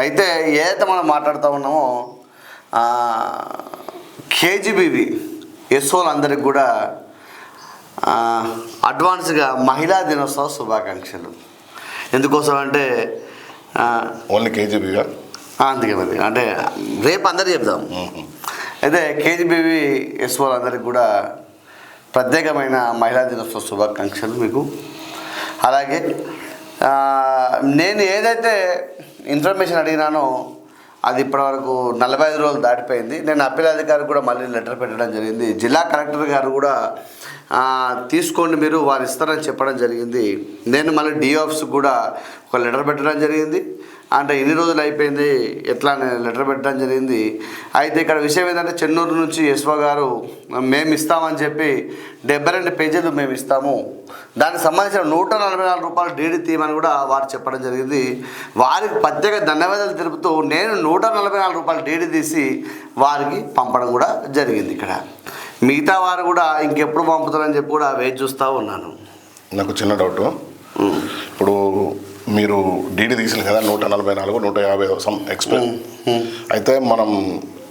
అయితే ఏదైతే మనం మాట్లాడుతూ ఉన్నామో కేజీబీవి ఎస్ఓలందరికీ కూడా అడ్వాన్స్గా మహిళా దినోత్సవ శుభాకాంక్షలు. ఎందుకోసం అంటే ఓన్లీ కేజీబీగా అందుకే మరి అంటే రేపు అందరికీ చెప్దాం. అయితే కేజీబీవి ఎస్ఓలందరికీ కూడా ప్రత్యేకమైన మహిళా దినోత్సవ శుభాకాంక్షలు మీకు. అలాగే నేను ఏదైతే ఇన్ఫర్మేషన్ అడిగినానో అది ఇప్పటివరకు 45 రోజులు దాటిపోయింది. నేను అప్పీల్ అధికారికి కూడా మళ్ళీ లెటర్ పెట్టడం జరిగింది. జిల్లా కలెక్టర్ గారు కూడా తీసుకోండి మీరు వారు ఇస్తారని చెప్పడం జరిగింది. నేను మళ్ళీ డిఓ ఆఫీస్కి కూడా ఒక లెటర్ పెట్టడం జరిగింది. అంటే ఎన్ని రోజులు అయిపోయింది ఎట్లా లెటర్ పెట్టడం జరిగింది. అయితే ఇక్కడ విషయం ఏంటంటే చెన్నూరు నుంచి ఎస్ఓ గారు మేము ఇస్తామని చెప్పి 72 పేజీలు మేము ఇస్తాము, దానికి సంబంధించిన 144 రూపాయలు డీడీ తీయమని కూడా వారు చెప్పడం జరిగింది. వారికి ప్రత్యేక ధన్యవాదాలు తెలుపుతూ నేను 144 రూపాయలు డీడీ తీసి వారికి పంపడం కూడా జరిగింది. ఇక్కడ మిగతా వారు కూడా ఇంకెప్పుడు పంపుతారని చెప్పి కూడా వెయిట్ చూస్తూ ఉన్నాను. నాకు చిన్న డౌట్, ఇప్పుడు మీరు డీడీ తీసింది కదా 144, 150 సమ్ ఎక్స్పెక్ట్ అయితే మనం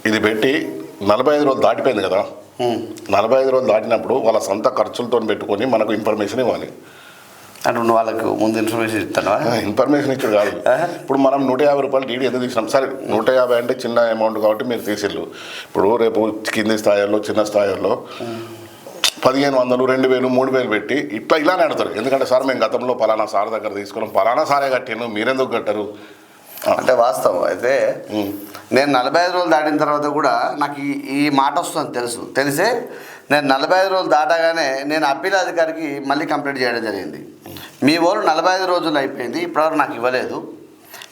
ఇది పెట్టి 45 రోజులు దాటిపోయింది కదా. 45 రోజులు దాటినప్పుడు వాళ్ళ సొంత ఖర్చులతో పెట్టుకొని మనకు ఇన్ఫర్మేషన్ ఇవ్వాలి. అంటే నువ్వు వాళ్ళకు ముందు ఇన్ఫర్మేషన్ ఇస్తాను. ఇన్ఫర్మేషన్ ఇచ్చాడు కాదు. ఇప్పుడు మనం 150 రూపాయలు డీడీ ఎందుకు తీసినాం? సరే 150 అంటే చిన్న అమౌంట్ కాబట్టి మీరు తీసిళ్ళు. ఇప్పుడు రేపు కింది స్థాయిలో చిన్న స్థాయిలో 1500, 2000, 3000 పెట్టి ఇలానే అడతారు. ఎందుకంటే సార్ మేము గతంలో పలానా సార్ దగ్గర తీసుకున్నాం, పలానా సారే కట్టాను, మీరెందుకు కట్టారు అంటే వాస్తవం. అయితే నేను 45 రోజులు దాటిన తర్వాత కూడా నాకు ఈ మాట వస్తుందని తెలిసే నేను 45 రోజులు దాటగానే నేను అప్పీల్ అధికారికి మళ్ళీ కంప్లీట్ చేయడం జరిగింది. మీ వాళ్ళు 45 రోజులు అయిపోయింది, ఇప్పటివరకు నాకు ఇవ్వలేదు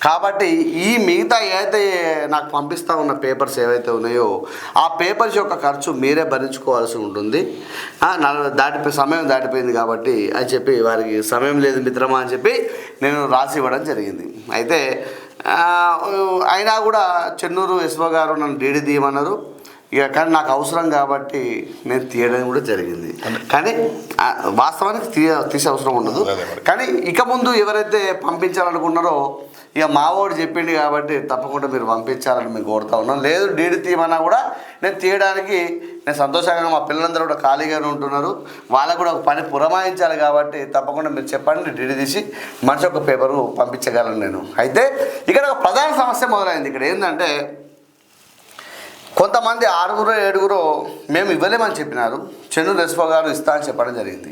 కాబట్టి ఈ మిగతా ఏదైతే నాకు పంపిస్తూ ఉన్న పేపర్స్ ఏవైతే ఉన్నాయో ఆ పేపర్స్ యొక్క ఖర్చు మీరే భరించుకోవాల్సి ఉంటుంది. సమయం దాటిపోయింది కాబట్టి అని చెప్పి వారికి సమయం లేదు మిత్రమా అని చెప్పి నేను రాసి ఇవ్వడం జరిగింది. అయితే అయినా కూడా చెన్నూరు ఎస్ఓ గారు నన్ను డీడీ తీయమన్నారు. ఇక కానీ నాకు అవసరం కాబట్టి నేను తీయడం కూడా జరిగింది. కానీ వాస్తవానికి తీసే అవసరం ఉండదు. కానీ ఇక ముందు ఎవరైతే పంపించాలనుకున్నారో ఇక మావోడు చెప్పింది కాబట్టి తప్పకుండా మీరు పంపించాలని మీకు కోరుతా ఉన్నాను. లేదు డీడీ తీయమన్నా కూడా నేను తీయడానికి నేను సంతోషంగా, మా పిల్లలందరూ కూడా ఖాళీగానే ఉంటున్నారు, వాళ్ళకు కూడా ఒక పని పురమాయించాలి కాబట్టి తప్పకుండా మీరు చెప్పండి, డీడీ తీసి మనిషి ఒక పేపరు పంపించగలను నేను. అయితే ఇక్కడ ఒక ప్రధాన సమస్య మొదలైంది. ఇక్కడ ఏంటంటే కొంతమంది 6, 7 మేము ఇవ్వలేమని చెప్పినారు. చెన్నూరు ఎస్ఓ గారు ఇస్తా అని చెప్పడం జరిగింది.